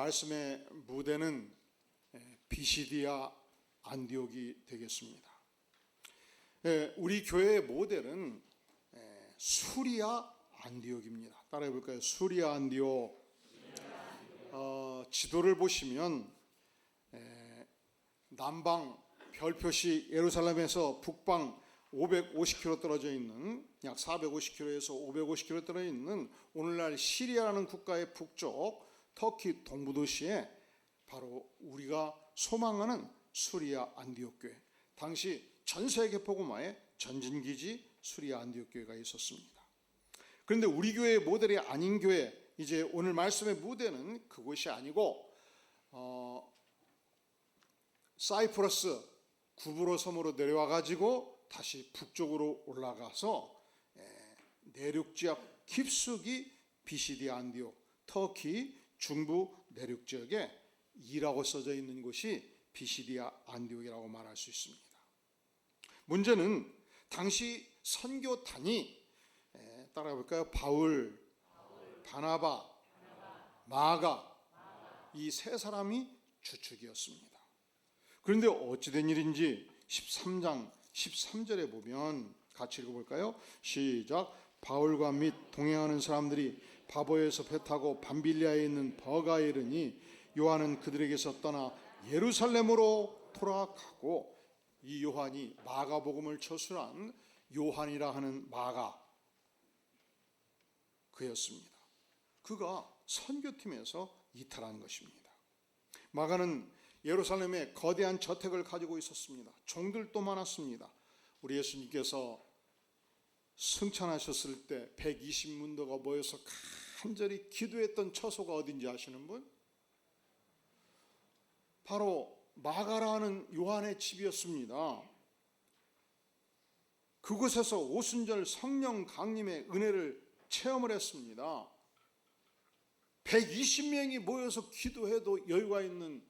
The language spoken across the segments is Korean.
말씀의 무대는 비시디아 안디옥이 되겠습니다. 우리 교회의 모델은 수리아 안디옥입니다. 따라해 볼까요? 수리아 안디옥. 지도를 보시면 남방 별표시 예루살렘에서 북방 550km 떨어져 있는, 약 450km에서 550km 떨어져 있는 오늘날 시리아라는 국가의 북쪽 터키 동부 도시에 바로 우리가 소망하는 수리아 안디옥 교회, 당시 전 세계 복음화의 전진기지 수리아 안디옥 교회가 있었습니다. 그런데 우리 교회의 모델이 아닌 교회, 이제 오늘 말씀의 무대는 그곳이 아니고 사이프러스 구브로 섬으로 내려와 가지고 다시 북쪽으로 올라가서 내륙 지역 깊숙이 비시디아 안디옥, 터키 중부 내륙 지역에 이라고 써져 있는 곳이 비시디아 안디옥이라고 말할 수 있습니다. 문제는 당시 선교단이 따라가 볼까요? 바울, 바나바, 마가, 이 세 사람이 주축이었습니다. 그런데 어찌된 일인지 13장 13절에 보면 같이 읽어볼까요? 시작. 바울과 및 동행하는 사람들이 바보에서 배 타고 밤빌리아에 있는 버가에 이르니 요한은 그들에게서 떠나 예루살렘으로 돌아가고, 이 요한이 마가복음을 저술한 요한이라 하는 마가, 그였습니다. 그가 선교팀에서 이탈한 것입니다. 마가는 예루살렘에 거대한 저택을 가지고 있었습니다. 종들도 많았습니다. 우리 예수님께서 승천하셨을 때 120문도가 모여서 간절히 기도했던 처소가 어딘지 아시는 분? 바로 마가라는 요한의 집이었습니다. 그곳에서 오순절 성령 강림의 은혜를 체험을 했습니다. 120명이 모여서 기도해도 여유가 있는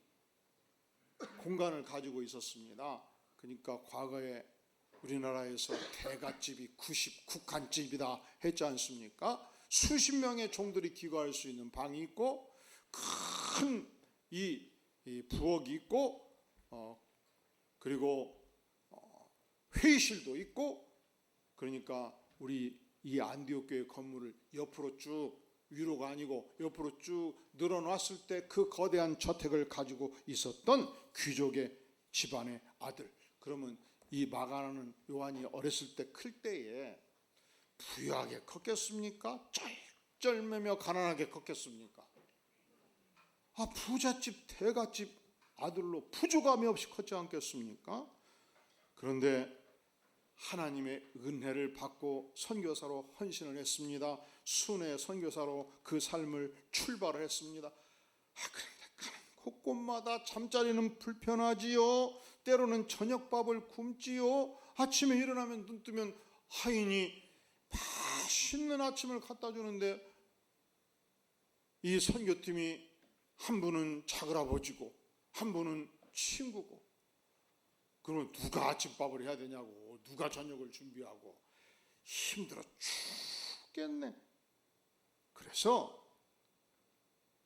공간을 가지고 있었습니다. 그러니까 과거에 우리나라에서 대갓집이 99칸집이다 했지 않습니까? 수십 명의 종들이 기거할 수 있는 방이 있고, 큰 이 부엌이 있고, 그리고 회의실도 있고, 그러니까 우리 이 안디옥 교회 건물을 옆으로 쭉, 위로가 아니고 옆으로 쭉 늘어놨을 때 그 거대한 저택을 가지고 있었던 귀족의 집안의 아들. 그러면 이 마가라는 요한이 어렸을 때 클 때에 부유하게 컸겠습니까? 쩔쩔매며 가난하게 컸겠습니까? 부잣집 대갓집 아들로 부족함이 없이 컸지 않겠습니까? 그런데 하나님의 은혜를 받고 선교사로 헌신을 했습니다. 순회 선교사로 그 삶을 출발을 했습니다. 그런데 가는 곳곳마다 잠자리는 불편하지요. 때로는 저녁밥을 굶지요. 아침에 일어나면 눈 뜨면 하인이 맛있는 아침을 갖다 주는데, 이 선교팀이 한 분은 작을아버지고 한 분은 친구고, 그러면 누가 아침밥을 해야 되냐고, 누가 저녁을 준비하고, 힘들어 죽겠네. 그래서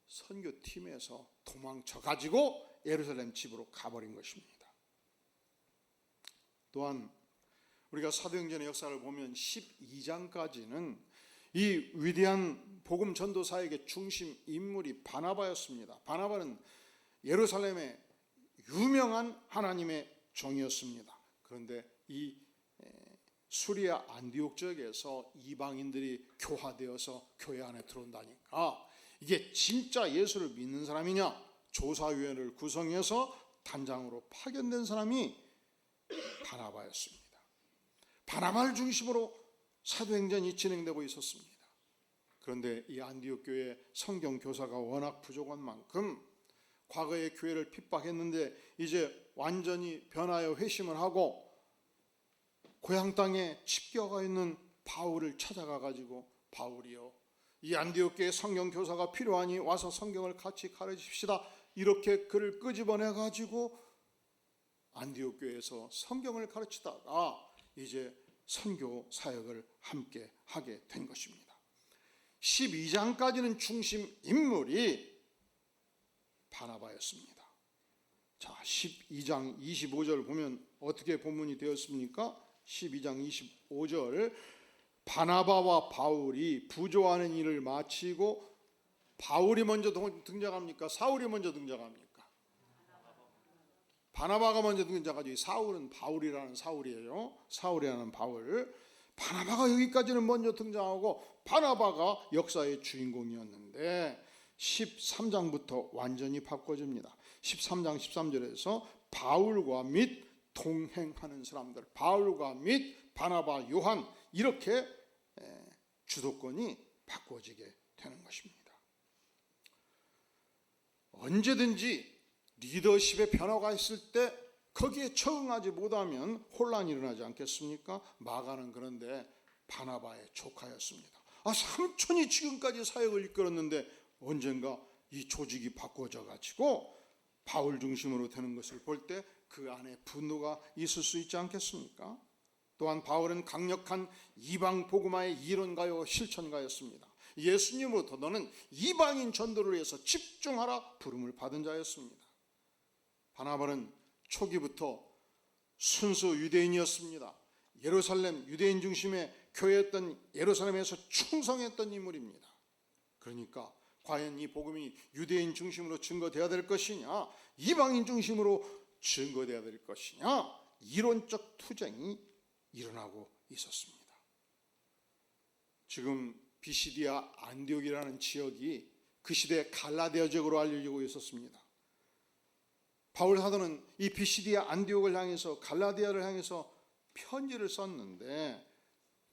선교팀에서 도망쳐가지고 예루살렘 집으로 가버린 것입니다. 또한 우리가 사도행전의 역사를 보면 12장까지는 이 위대한 복음 전도사에게 중심 인물이 바나바였습니다. 바나바는 예루살렘의 유명한 하나님의 종이었습니다. 그런데 이 수리아 안디옥 지역에서 이방인들이 교화되어서 교회 안에 들어온다니까, 이게 진짜 예수를 믿는 사람이냐, 조사위원회를 구성해서 단장으로 파견된 사람이 바나바였습니다. 바나바를 중심으로 사도행전이 진행되고 있었습니다. 그런데 이 안디옥 교회 성경 교사가 워낙 부족한 만큼 과거의 교회를 핍박했는데, 이제 완전히 변하여 회심을 하고 고향 땅에 칩겨가 있는 바울을 찾아가 가지고, 바울이요, 이 안디옥 교회 성경 교사가 필요하니 와서 성경을 같이 가르칩시다, 이렇게 글을 끄집어내 가지고 안디옥 교회에서 성경을 가르치다가 이제 선교 사역을 함께 하게 된 것입니다. 12장까지는 중심 인물이 바나바였습니다. 자, 12장 25절 보면 어떻게 본문이 되었습니까? 12장 25절 바나바와 바울이 부조하는 일을 마치고 바울이 먼저 등장합니까? 사울이 먼저 등장합니까? 바나바가 먼저 등장하죠. 사울은 바울이라는 사울이에요. 사울이라는 바울. 바나바가 여기까지는 먼저 등장하고 바나바가 역사의 주인공이었는데 13장부터 완전히 바꿔집니다. 13장 13절에서 바울과 및 동행하는 사람들, 바울과 및 바나바, 요한 이렇게 주도권이 바꿔지게 되는 것입니다. 언제든지 리더십의 변화가 있을 때 거기에 적응하지 못하면 혼란이 일어나지 않겠습니까? 마가는 그런데 바나바의 조카였습니다. 삼촌이 지금까지 사역을 이끌었는데 언젠가 이 조직이 바꿔져 가지고 바울 중심으로 되는 것을 볼 때 그 안에 분노가 있을 수 있지 않겠습니까? 또한 바울은 강력한 이방 복음화의 이론가요 실천가였습니다. 예수님으로부터 너는 이방인 전도를 위해서 집중하라 부름을 받은 자였습니다. 바나바는 초기부터 순수 유대인이었습니다. 예루살렘 유대인 중심의 교회였던 예루살렘에서 충성했던 인물입니다. 그러니까 과연 이 복음이 유대인 중심으로 증거되어야 될 것이냐, 이방인 중심으로 증거되어야 될 것이냐, 이론적 투쟁이 일어나고 있었습니다. 지금 비시디아 안디옥이라는 지역이 그 시대 갈라디아 지역으로 알려지고 있었습니다. 바울 사도는 이 비시디아 안디옥을 향해서 갈라디아를 향해서 편지를 썼는데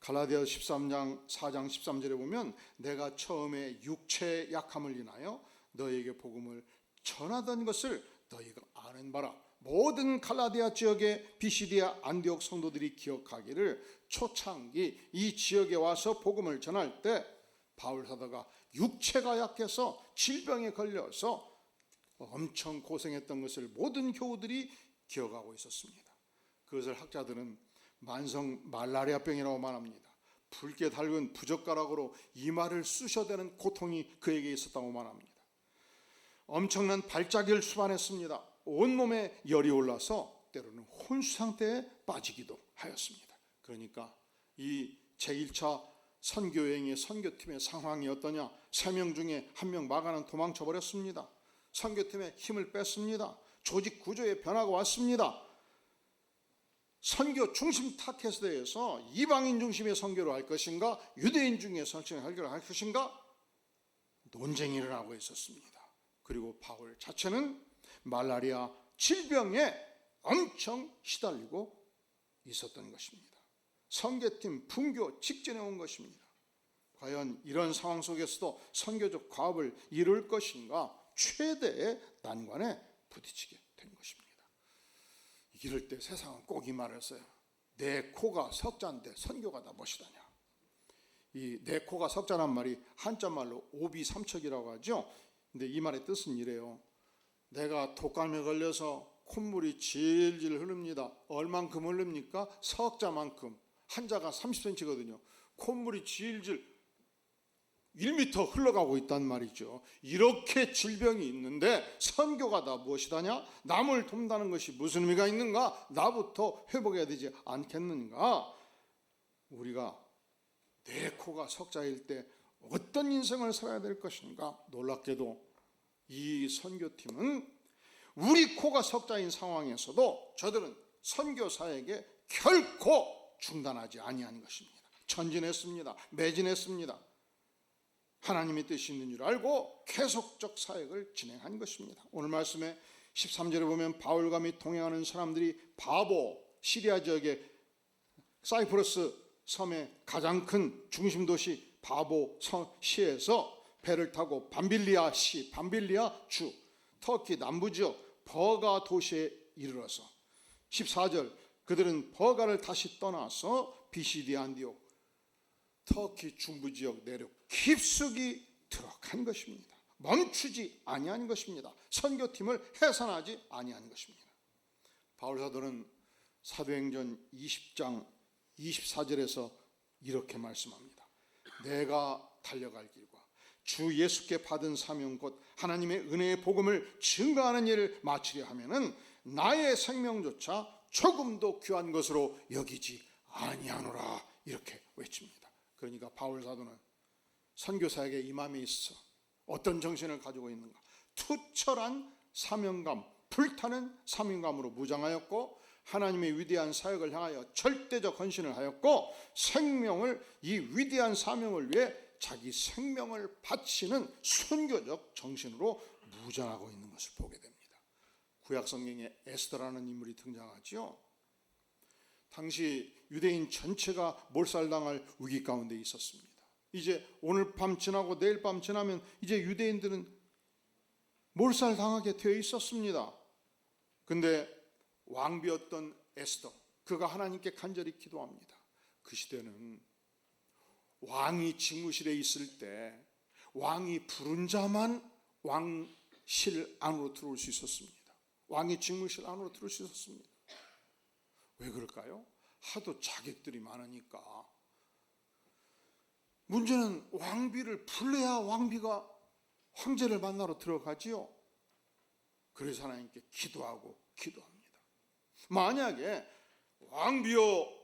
갈라디아 13장 4장 13절에 보면 내가 처음에 육체의 약함을 인하여 너에게 복음을 전하던 것을 너희가 아는 바라. 모든 갈라디아 지역의 비시디아 안디옥 성도들이 기억하기를 초창기 이 지역에 와서 복음을 전할 때 바울 사도가 육체가 약해서 질병에 걸려서 엄청 고생했던 것을 모든 교우들이 기억하고 있었습니다. 그것을 학자들은 만성 말라리아병이라고 말합니다. 붉게 달군 부젓가락으로 이마를 쑤셔대는 고통이 그에게 있었다고 말합니다. 엄청난 발작을 수반했습니다. 온몸에 열이 올라서 때로는 혼수 상태에 빠지기도 하였습니다. 그러니까 이 제1차 선교여행의 선교팀의 상황이 어떠냐? 3명 중에 1명 마가는 도망쳐 버렸습니다. 선교팀의 힘을 뺐습니다. 조직 구조의 변화가 왔습니다. 선교 중심 타켓에서 이방인 중심의 선교를 할 것인가, 유대인 중에 선교를 할 것인가 논쟁이 일어나고 있었습니다. 그리고 바울 자체는 말라리아 질병에 엄청 시달리고 있었던 것입니다. 선교팀 분교 직전에 온 것입니다. 과연 이런 상황 속에서도 선교적 과업을 이룰 것인가 최대의 난관에 부딪히게 된 것입니다. 이럴 때 세상은 꼭 이 말을 써요. 내 코가 석자인데 선교가 다 멋이다냐. 이 내 코가 석자란 말이 한자말로 오비삼척이라고 하죠. 근데 이 말의 뜻은 이래요. 내가 독감에 걸려서 콧물이 질질 흐릅니다. 얼만큼 흐릅니까? 석자만큼. 한자가 30cm거든요. 콧물이 질질 1m 흘러가고 있단 말이죠. 이렇게 질병이 있는데 선교가 다 무엇이다냐? 남을 돕는다는 것이 무슨 의미가 있는가? 나부터 회복해야 되지 않겠는가? 우리가 내 코가 석자일 때 어떤 인생을 살아야 될 것인가? 놀랍게도 이 선교팀은 우리 코가 석자인 상황에서도 저들은 선교사에게 결코 중단하지 아니한 것입니다. 전진했습니다. 매진했습니다. 하나님의 뜻이 있는 줄 알고 계속적 사역을 진행한 것입니다. 오늘 말씀에 13절에 보면 바울과 및 동행하는 사람들이 바보, 시리아 지역의 사이프러스 섬의 가장 큰 중심 도시 바보 시에서 배를 타고 밤빌리아 주, 터키 남부 지역 버가 도시에 이르러서 14절 그들은 버가를 다시 떠나서 비시디 안디옥 터키 중부 지역 내륙 깊숙이 들어간 것입니다. 멈추지 아니한 것입니다. 선교팀을 해산하지 아니한 것입니다. 바울 사도는 사도행전 20장 24절에서 이렇게 말씀합니다. 내가 달려갈 길과 주 예수께 받은 사명 곧 하나님의 은혜의 복음을 증거하는 일을 마치려 하면은 나의 생명조차 조금도 귀한 것으로 여기지 아니하노라 이렇게 외칩니다. 그러니까 바울 사도는 선교사에게 이 마음이 있어 어떤 정신을 가지고 있는가? 투철한 사명감, 불타는 사명감으로 무장하였고 하나님의 위대한 사역을 향하여 절대적 헌신을 하였고 생명을 이 위대한 사명을 위해 자기 생명을 바치는 순교적 정신으로 무장하고 있는 것을 보게 됩니다. 구약 성경에 에스더라는 인물이 등장하지요. 당시 유대인 전체가 몰살당할 위기 가운데 있었습니다. 이제 오늘 밤 지나고 내일 밤 지나면 이제 유대인들은 몰살당하게 되어 있었습니다. 근데 왕비였던 에스더, 그가 하나님께 간절히 기도합니다. 그 시대는 왕이 직무실에 있을 때 왕이 부른 자만 왕실 안으로 들어올 수 있었습니다. 왕이 직무실 안으로 들어올 수 있었습니다. 왜 그럴까요? 하도 자객들이 많으니까. 문제는 왕비를 불러야 왕비가 황제를 만나러 들어가지요. 그래서 하나님께 기도합니다. 만약에 왕비여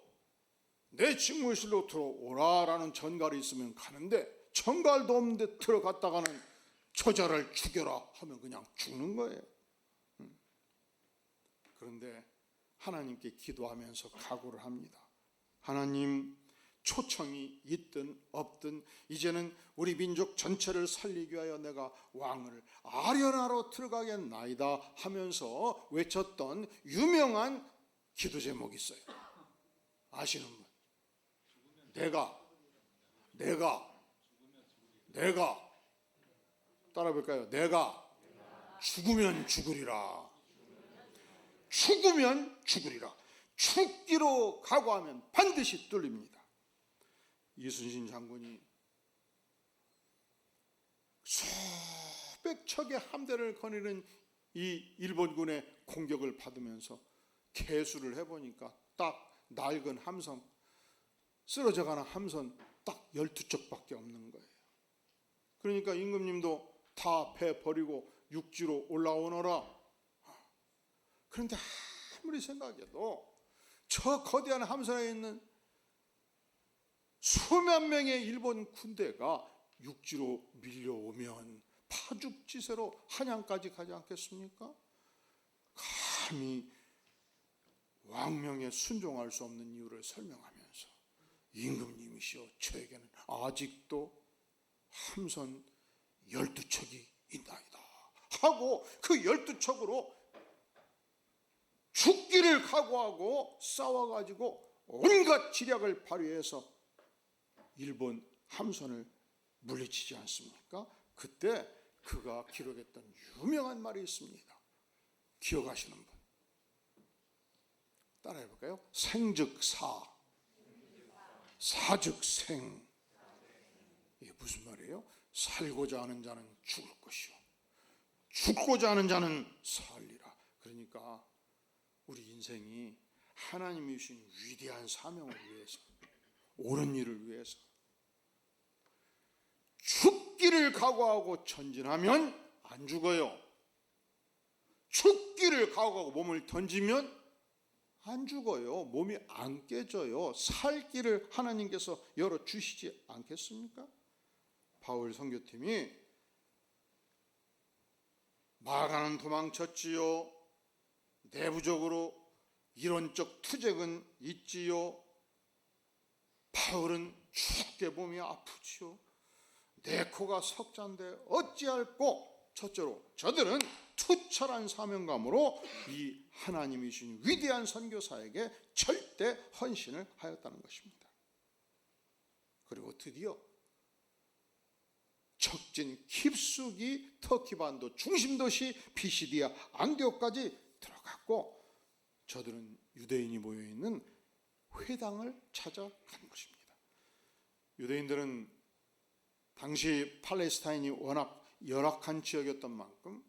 내 직무실로 들어오라라는 전갈이 있으면 가는데 전갈도 없는데 들어갔다가는 저자를 죽여라 하면 그냥 죽는 거예요. 그런데 하나님께 기도하면서 각오를 합니다. 하나님, 초청이 있든 없든 이제는 우리 민족 전체를 살리기 위하여 내가 왕을 아련하러 들어가겠나이다 하면서 외쳤던 유명한 기도 제목이 있어요. 아시는 분? 내가 따라 볼까요? 내가 죽으면 죽으리라. 죽으면 죽으리라. 죽기로 각오하면 반드시 뚫립니다. 이순신 장군이 수백 척의 함대를 거느리는 이 일본군의 공격을 받으면서 계수를 해보니까 딱 낡은 함선, 쓰러져가는 함선 딱 12척밖에 없는 거예요. 그러니까 임금님도 다 배 버리고 육지로 올라오너라. 그런데 아무리 생각해도 저 거대한 함선에 있는 수만 명의 일본 군대가 육지로 밀려오면 파죽지세로 한양까지 가지 않겠습니까? 감히 왕명에 순종할 수 없는 이유를 설명하면서 임금님이시여 저에게는 아직도 함선 12척이 있나이다 하고 그 12척으로 죽기를 각오하고 싸워가지고 온갖 지략을 발휘해서 일본 함선을 물리치지 않습니까? 그때 그가 기록했던 유명한 말이 있습니다. 기억하시는 분? 따라해볼까요? 생즉 사, 사즉 생. 이게 무슨 말이에요? 살고자 하는 자는 죽을 것이요 죽고자 하는 자는 살리라. 그러니까 우리 인생이 하나님이 주신 위대한 사명을 위해서, 옳은 일을 위해서 죽기를 각오하고 전진하면 안 죽어요. 죽기를 각오하고 몸을 던지면 안 죽어요. 몸이 안 깨져요. 살 길을 하나님께서 열어주시지 않겠습니까? 바울 선교팀이 마가는 도망쳤지요. 내부적으로 이론적 투쟁은 있지요. 바울은 죽게 몸이 아프지요. 내 코가 석잔데 어찌할꼬. 첫째로 저들은 투철한 사명감으로 이 하나님이 주신 위대한 선교사에게 절대 헌신을 하였다는 것입니다. 그리고 드디어 적진 깊숙이 터키 반도 중심도시 피시디아 안디옥까지 들어갔고 저들은 유대인이 모여있는 회당을 찾아간 것입니다. 유대인들은 당시 팔레스타인이 워낙 열악한 지역이었던 만큼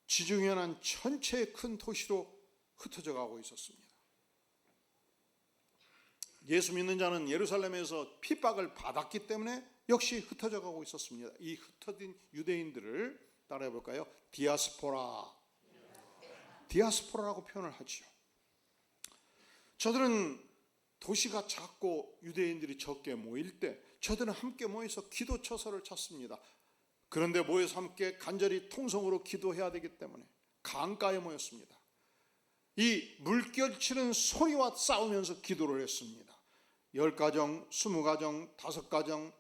지중해안 전체의 큰 도시로 흩어져 가고 있었습니다. 예수 믿는 자는 예루살렘에서 핍박을 받았기 때문에 역시 흩어져 가고 있었습니다. 이 흩어진 유대인들을 따라해 볼까요? 디아스포라라고 표현을 하죠. 저들은 도시가 작고 유대인들이 적게 모일 때 저들은 함께 모여서 기도 처소를 찾습니다. 그런데 모여서 함께 간절히 통성으로 기도해야 되기 때문에 강가에 모였습니다. 이 물결치는 소리와 싸우면서 기도를 했습니다. 10가정, 20가정, 5가정,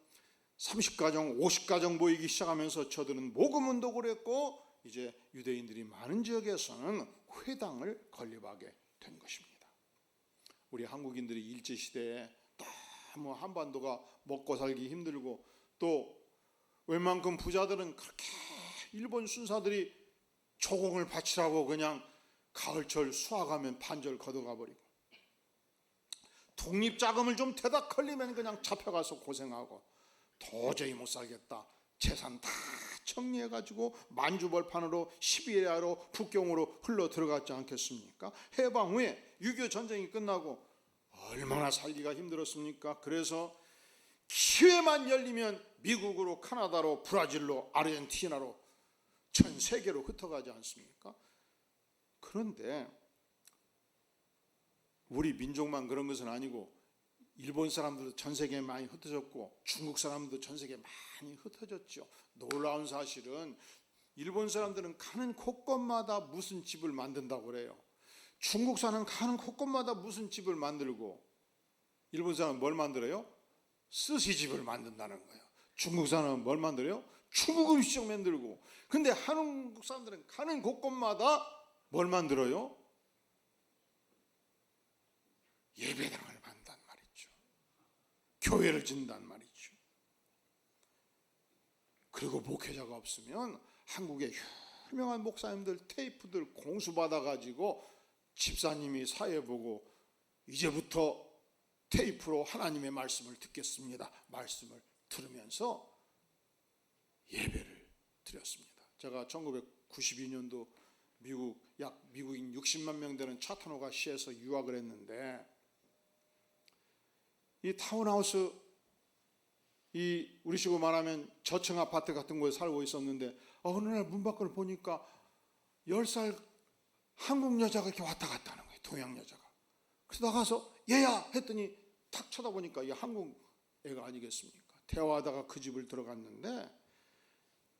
30가정, 50가정 모이기 시작하면서 저들은 모금운동을 했고 이제 유대인들이 많은 지역에서는 회당을 건립하게 된 것입니다. 우리 한국인들이 일제시대에 너무 한반도가 먹고 살기 힘들고 또 웬만큼 부자들은 그렇게 일본 순사들이 조공을 바치라고 그냥 가을철 수학하면 반절 걷어가 버리고 독립자금을 좀 대다 걸리면 그냥 잡혀가서 고생하고 도저히 못 살겠다. 재산 다 정리해가지고 만주벌판으로 시베리아로 북경으로 흘러 들어갔지 않겠습니까? 해방 후에 6.25 전쟁이 끝나고 얼마나 살기가 힘들었습니까? 그래서 기회만 열리면 미국으로 카나다로 브라질로 아르헨티나로 전 세계로 흩어가지 않습니까? 그런데 우리 민족만 그런 것은 아니고 일본 사람들도 전 세계에 많이 흩어졌고 중국 사람들도 전 세계에 많이 흩어졌죠. 놀라운 사실은 일본 사람들은 가는 곳곳마다 무슨 집을 만든다고 그래요. 중국 사람은 가는 곳곳마다 무슨 집을 만들고 일본 사람은 뭘 만들어요? 스시집을 만든다는 거예요. 중국 사람은 뭘 만들어요? 중국 음식 만들고. 근데 한국 사람들은 가는 곳곳마다 뭘 만들어요? 예배당을 만든단 말이죠. 교회를 짓는단 말이죠. 그리고 목회자가 없으면 한국의 유명한 목사님들 테이프들 공수받아가지고 집사님이 사회 보고 이제부터 테이프로 하나님의 말씀을 듣겠습니다. 말씀을 들으면서 예배를 드렸습니다. 제가 1992년도 미국인 60만 명 되는 차타노가 시에서 유학을 했는데 이 타운하우스 이 우리식으로 말하면 저층 아파트 같은 곳에 살고 있었는데 어느 날 문 밖을 보니까 10살 한국 여자가 이렇게 왔다 갔다 하는 거예요. 동양 여자가. 그래서 나가서 얘야 했더니 탁 쳐다보니까 이 한국 애가 아니겠습니까? 대화하다가 그 집을 들어갔는데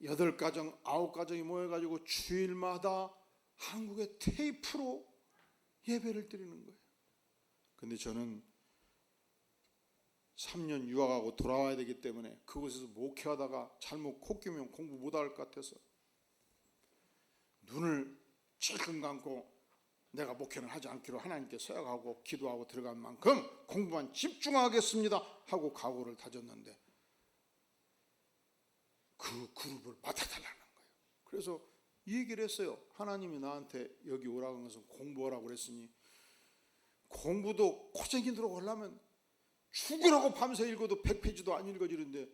8가정, 9가정이 모여가지고 주일마다 한국의 테이프로 예배를 드리는 거예요. 근데 저는 3년 유학하고 돌아와야 되기 때문에 그곳에서 목회하다가 잘못 콧기면 공부 못할 것 같아서 눈을 찔끔 감고 내가 목회는 하지 않기로 하나님께 서약하고 기도하고 들어간 만큼 공부만 집중하겠습니다 하고 각오를 다졌는데 그 그룹을 맡아달라는 거예요. 그래서 이 얘기를 했어요. 하나님이 나한테 여기 오라고 한 것은 공부하라고 그랬으니 공부도 고생이 들어오려면 죽으라고 밤새 읽어도 100페이지도 안 읽어지는데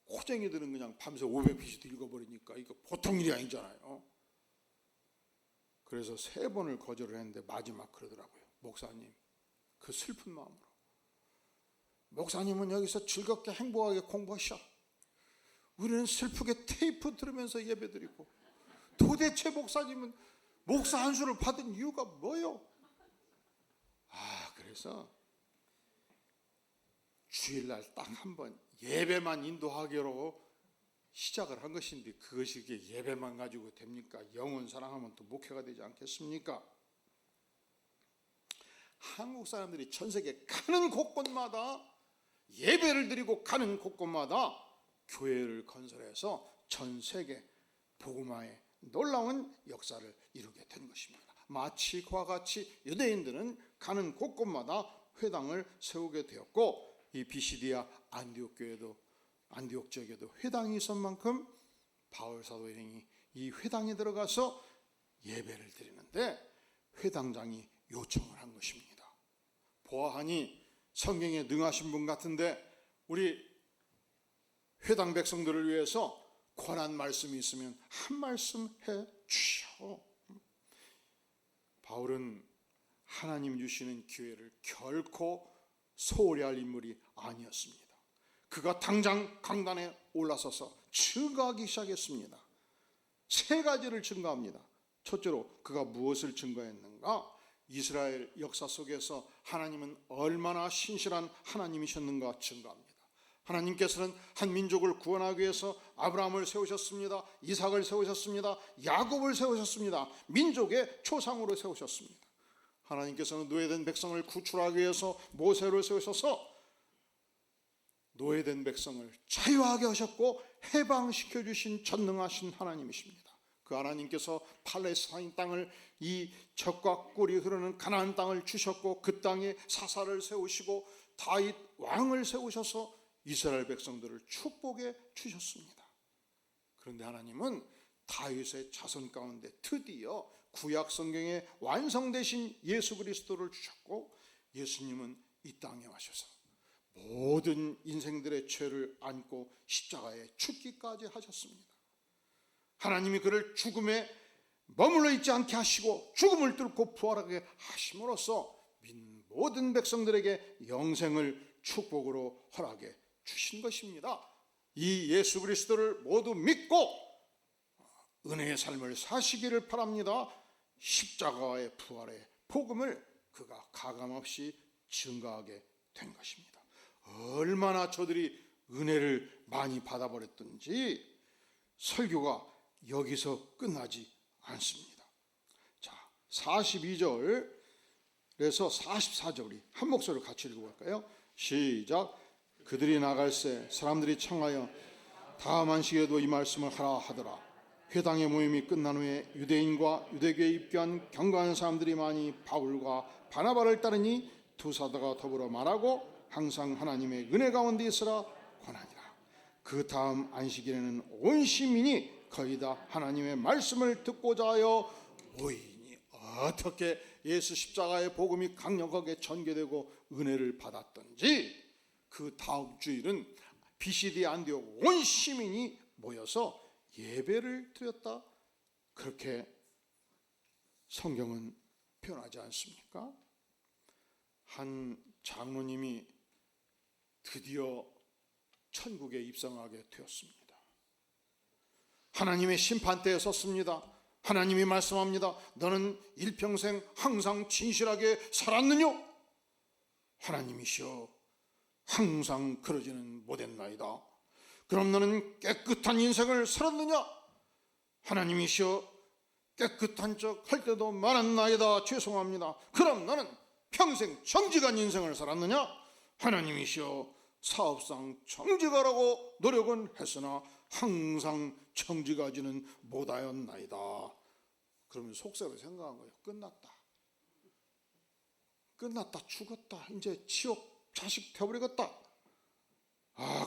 고쟁이들은 그냥 밤새 500페이지도 읽어버리니까 이거 보통 일이 아니잖아요. 그래서 3번을 거절을 했는데 마지막 그러더라고요. 목사님, 그 슬픈 마음으로 목사님은 여기서 즐겁게 행복하게 공부하셔. 우리는 슬프게 테이프 들으면서 예배드리고 도대체 목사님은 목사 안수를 받은 이유가 뭐요? 그래서 주일날 딱 한 번 예배만 인도하기로 시작을 한 것인데 그것이 예배만 가지고 됩니까? 영혼 사랑하면 또 목회가 되지 않겠습니까? 한국 사람들이 전 세계 가는 곳곳마다 예배를 드리고 가는 곳곳마다 교회를 건설해서 전 세계 복음화의 놀라운 역사를 이루게 된 것입니다. 마치 그와 같이 유대인들은 가는 곳곳마다 회당을 세우게 되었고 이 비시디아 안디옥 교회도 안디옥 지역에도 회당이 있었 만큼 바울 사도행이 이 회당에 들어가서 예배를 드리는데 회당장이 요청을 한 것입니다. 보아하니 성경에 능하신 분 같은데 우리 회당 백성들을 위해서 권한 말씀이 있으면 한 말씀 해 주시오. 바울은 하나님 주시는 기회를 결코 소홀히 할 인물이 아니었습니다. 그가 당장 강단에 올라서서 증거하기 시작했습니다. 세 가지를 증거합니다. 첫째로 그가 무엇을 증거했는가? 이스라엘 역사 속에서 하나님은 얼마나 신실한 하나님이셨는가 증거합니다. 하나님께서는 한 민족을 구원하기 위해서 아브라함을 세우셨습니다. 이삭을 세우셨습니다. 야곱을 세우셨습니다. 민족의 초상으로 세우셨습니다. 하나님께서는 노예된 백성을 구출하기 위해서 모세를 세우셔서 노예된 백성을 자유하게 하셨고 해방시켜 주신 전능하신 하나님이십니다. 그 하나님께서 팔레스타인 땅을, 이 적과 꿀이 흐르는 가나안 땅을 주셨고 그 땅에 사사를 세우시고 다윗 왕을 세우셔서 이스라엘 백성들을 축복해 주셨습니다. 그런데 하나님은 다윗의 자손 가운데 드디어 구약 성경에 완성되신 예수 그리스도를 주셨고, 예수님은 이 땅에 와셔서 모든 인생들의 죄를 안고 십자가에 죽기까지 하셨습니다. 하나님이 그를 죽음에 머물러 있지 않게 하시고 죽음을 뚫고 부활하게 하심으로써 모든 백성들에게 영생을 축복으로 허락해 주신 것입니다. 이 예수 그리스도를 모두 믿고 은혜의 삶을 사시기를 바랍니다. 십자가의 부활의 복음을 그가 가감없이 증거하게 된 것입니다. 얼마나 저들이 은혜를 많이 받아버렸든지 설교가 여기서 끝나지 않습니다. 자, 42절에서 44절 우리 한 목소리로 같이 읽어볼까요? 시작. 그들이 나갈새 사람들이 청하여 다음 안식에도 이 말씀을 하라 하더라. 회당의 모임이 끝난 후에 유대인과 유대교에 입교한 경건한 사람들이 많이 바울과 바나바를 따르니 두 사도가 더불어 말하고 항상 하나님의 은혜 가운데 있으라 권하니라. 그 다음 안식일에는 온 시민이 거의 다 하나님의 말씀을 듣고자 하여 모이니, 어떻게 예수 십자가의 복음이 강력하게 전개되고 은혜를 받았던지 그 다음 주일은 BCD 안디옥 온 시민이 모여서 예배를 드렸다, 그렇게 성경은 표현하지 않습니까? 한 장로님이 드디어 천국에 입성하게 되었습니다. 하나님의 심판대에 섰습니다. 하나님이 말씀합니다. 너는 일평생 항상 진실하게 살았느냐? 하나님이시여, 항상 그러지는 못했나이다. 그럼 너는 깨끗한 인생을 살았느냐? 하나님이시여, 깨끗한 척 할 때도 많았나이다. 죄송합니다. 그럼 너는 평생 정직한 인생을 살았느냐? 하나님이시여, 사업상 정직하라고 노력은 했으나 항상 정직하지는 못하였나이다. 그러면 속세로 생각한 거예요. 끝났다, 죽었다, 이제 지옥 자식 되어버리겠다.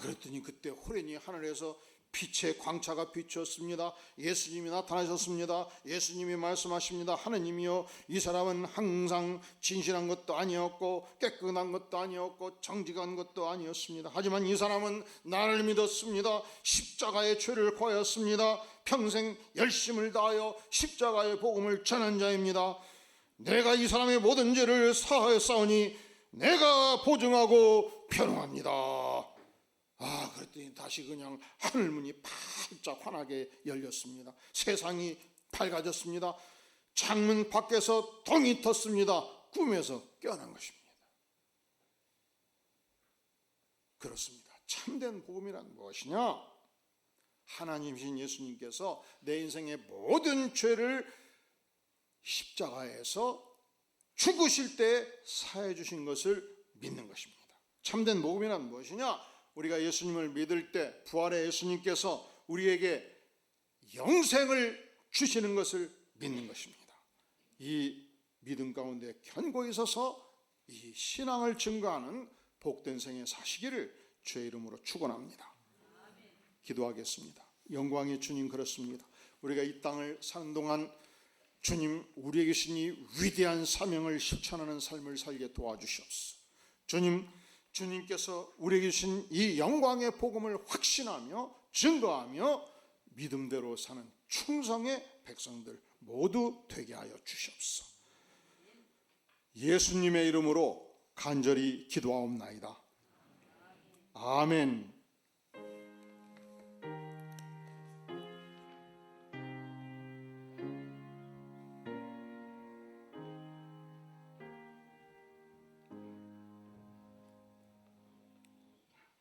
그랬더니 그때 호련히 하늘에서 빛의 광차가 비추었습니다. 예수님이 나타나셨습니다. 예수님이 말씀하십니다. 하느님이여, 이 사람은 항상 진실한 것도 아니었고 깨끗한 것도 아니었고 정직한 것도 아니었습니다. 하지만 이 사람은 나를 믿었습니다. 십자가의 죄를 고하였습니다. 평생 열심을 다하여 십자가의 복음을 전한 자입니다. 내가 이 사람의 모든 죄를 사하였사오니 내가 보증하고 변호합니다. 그랬더니 다시 그냥 하늘문이 활짝 환하게 열렸습니다. 세상이 밝아졌습니다. 창문 밖에서 동이 텄습니다. 꿈에서 깨어난 것입니다. 그렇습니다. 참된 복음이란 무엇이냐? 하나님이신 예수님께서 내 인생의 모든 죄를 십자가에서 죽으실 때 사해 주신 것을 믿는 것입니다. 참된 복음이란 무엇이냐? 우리가 예수님을 믿을 때 부활의 예수님께서 우리에게 영생을 주시는 것을 믿는 것입니다. 이 믿음 가운데 견고히 서서 이 신앙을 증거하는 복된 생애 사시기를 주의 이름으로 축원합니다. 기도하겠습니다. 영광의 주님, 그렇습니다. 우리가 이 땅을 사는 동안 주님, 우리에게 주신 이 위대한 사명을 실천하는 삶을 살게 도와주시옵소서. 주님께서 우리에게 주신 이 영광의 복음을 확신하며 증거하며 믿음대로 사는 충성의 백성들 모두 되게 하여 주시옵소서. 예수님의 이름으로 간절히 기도하옵나이다. 아멘.